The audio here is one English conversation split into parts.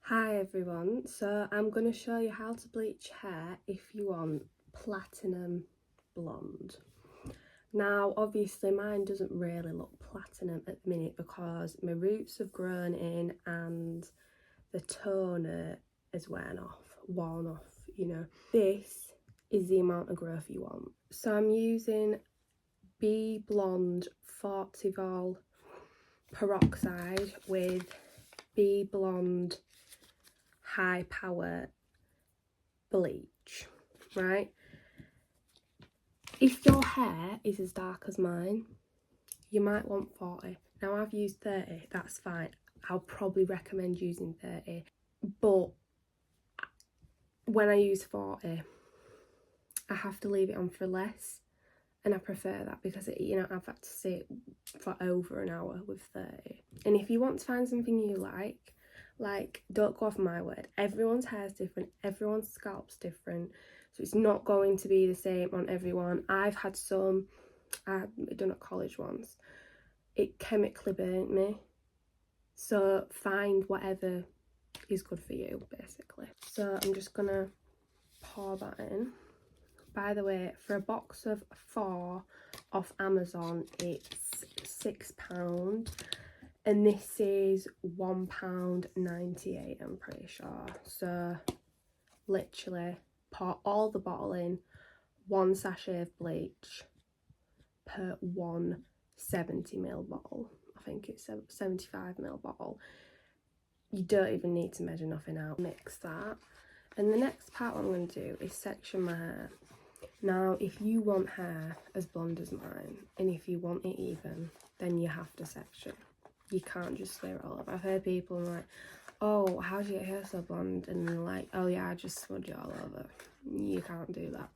Hi everyone, so I'm going to show you how to bleach hair if you want platinum blonde. Now obviously mine doesn't really look platinum at the minute because my roots have grown in and the toner is worn off, you know. This is the amount of growth you want. So I'm using Be Blonde 40 Vol peroxide with Be Blonde high power bleach, right? If your hair is as dark as mine, you might want 40. Now I've used 30, that's fine. I'll probably recommend using 30, but when I use 40, I have to leave it on for less, and I prefer that because I've had to sit for over an hour with 30. And if you want to find something you like, don't go off my word. Everyone's hair is different, everyone's scalp's different, so it's not going to be the same on everyone. I've had some, I've done at college once, it chemically burnt me, so find whatever is good for you basically. So I'm just gonna pour that in. By the way, for a box of 4 off Amazon it's £6, and this is £1.98, I'm pretty sure. So literally pour all the bottle in, 1 sachet of bleach per 1 70ml bottle. I think it's a 75ml bottle. You don't even need to measure nothing out. Mix that, and the next part what I'm going to do is section my hair. Now if you want hair as blonde as mine, and if you want it even, then you have to section. You can't just smear it all over. I've heard people like, oh, how do you get hair so blonde? And they're like, oh yeah, I just smudge it all over. You can't do that.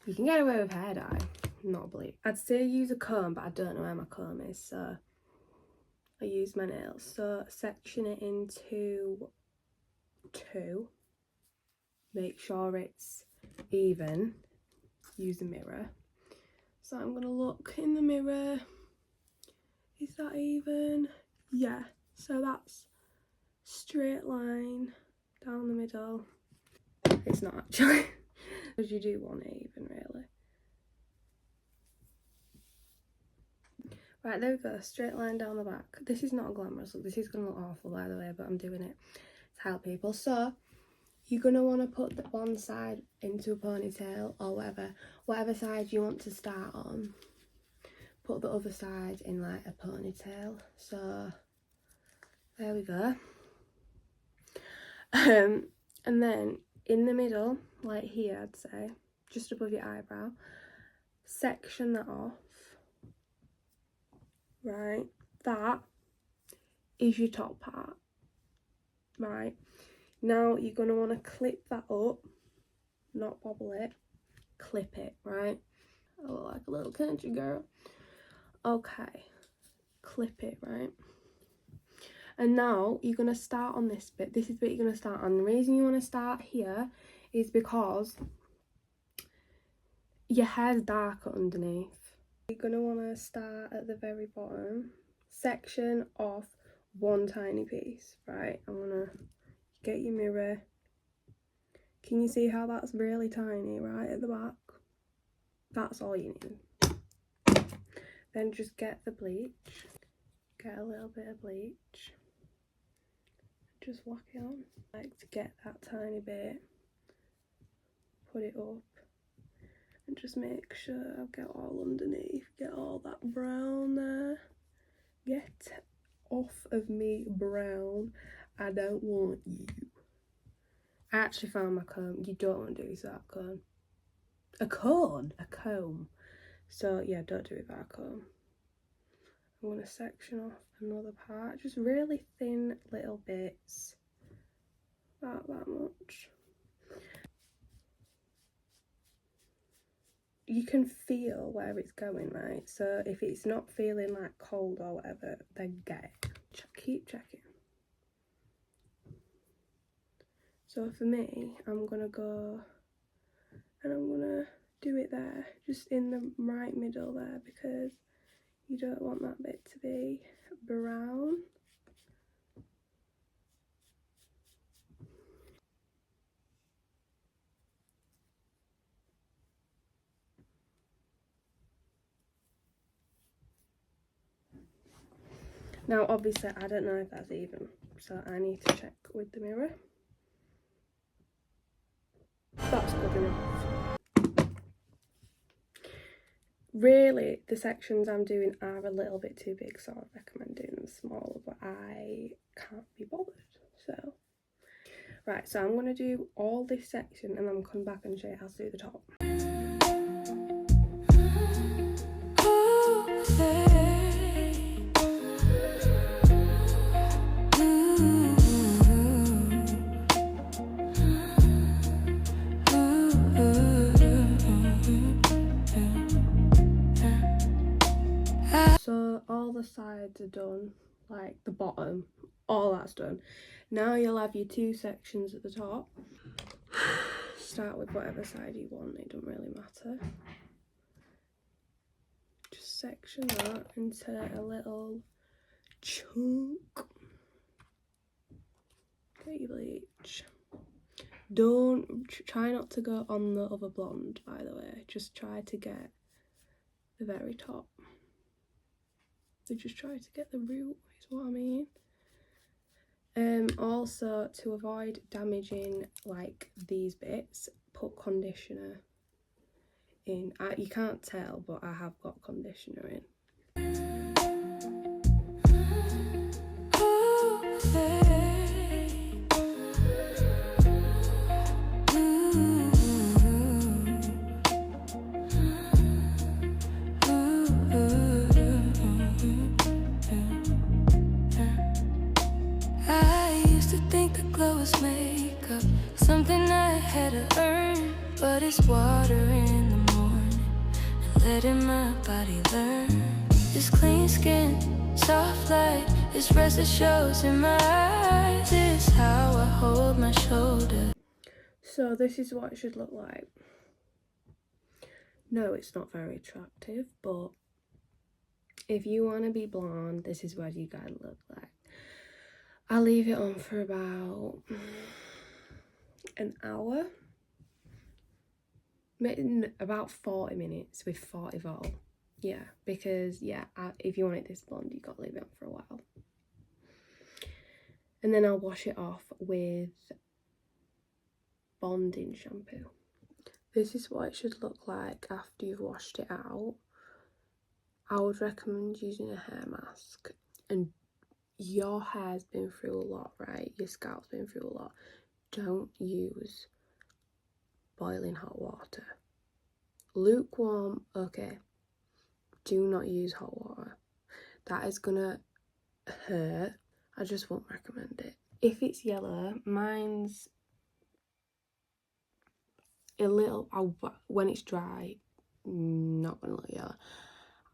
You can get away with hair dye, not bleach. I'd say use a comb, but I don't know where my comb is, so I use my nails. So section it into 2. Make sure it's even. Use a mirror. So I'm gonna look in the mirror. Is that even? Yeah, so that's straight line down the middle. It's not actually, because you do want it even, really. Right, there we go, straight line down the back. This is not a glamorous look, this is gonna look awful by the way, but I'm doing it to help people. So you're gonna want to put the one side into a ponytail or whatever side you want to start on. Put the other side in like a ponytail. So there we go. And then in the middle, like here, I'd say, just above your eyebrow, section that off. Right, that is your top part. Right, now you're going to want to clip that up, not bobble it, clip it, right? I look like a little country girl. Okay, clip it, right? And now you're going to start on this bit. This is the bit you're going to start on. The reason you want to start here is because your hair's darker underneath. You're going to want to start at the very bottom, section off 1 tiny piece, right? I'm going to get your mirror. Can you see how that's really tiny right at the back? That's all you need. Then just get the bleach. Get a little bit of bleach. Just whack it on. Like to get that tiny bit. Put it up. And just make sure I get all underneath. Get all that brown there. Get off of me, brown. I don't want you. I actually found my comb. You don't want to do that comb. A comb. So yeah, don't do it with a comb. I'm going to section off another part, just really thin little bits, about that much. You can feel where it's going, right? So if it's not feeling like cold or whatever, then get it. Keep checking. So for me, I'm going to go and I'm going to do it there, just in the right middle there, because you don't want that bit to be brown. Now obviously I don't know if that's even, so I need to check with the mirror. That's good enough. Really, the sections I'm doing are a little bit too big, so I recommend doing them smaller, but I can't be bothered, so. Right, so I'm going to do all this section and then I'm coming back and show you how to do the top. So all the sides are done, like the bottom, all that's done. Now you'll have your two sections at the top. Start with whatever side you want, it doesn't really matter. Just section that into a little chunk. Get your bleach. Try not to go on the other blonde, by the way. Just try to get the very top. So just try to get the root, is what I mean. Also, to avoid damaging like these bits, put conditioner in. You can't tell, but I have got conditioner in. Makeup, something I had to earn, but it's water in the morning and letting my body learn. This clean skin, soft light, this rest that shows in my eyes. This is how I hold my shoulder. So this is what it should look like. No, it's not very attractive, but if you want to be blonde, this is what you gotta look like. I'll leave it on for about an hour, about 40 minutes with 40 vol. Yeah, because yeah, if you want it this blonde, you've got to leave it on for a while. And then I'll wash it off with bonding shampoo. This is what it should look like after you've washed it out. I would recommend using a hair mask. And your hair's been through a lot, right? Your scalp's been through a lot. Don't use boiling hot water. Lukewarm, okay. Do not use hot water. That is gonna hurt. I just won't recommend it. If it's yellow, mine's a little, when it's dry, not gonna look yellow.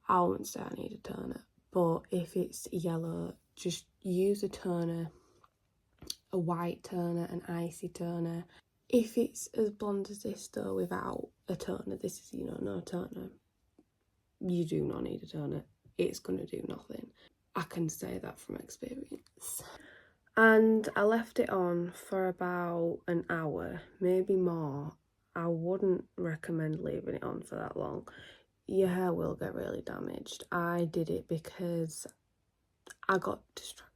I wouldn't say I need a toner, but if it's yellow, just use a toner, a white toner, an icy toner. If it's as blonde as this though, without a toner, this is, you know, no toner, you do not need a toner. It's gonna do nothing. I can say that from experience. And I left it on for about an hour, maybe more. I wouldn't recommend leaving it on for that long. Your hair will get really damaged. I did it because I got distracted.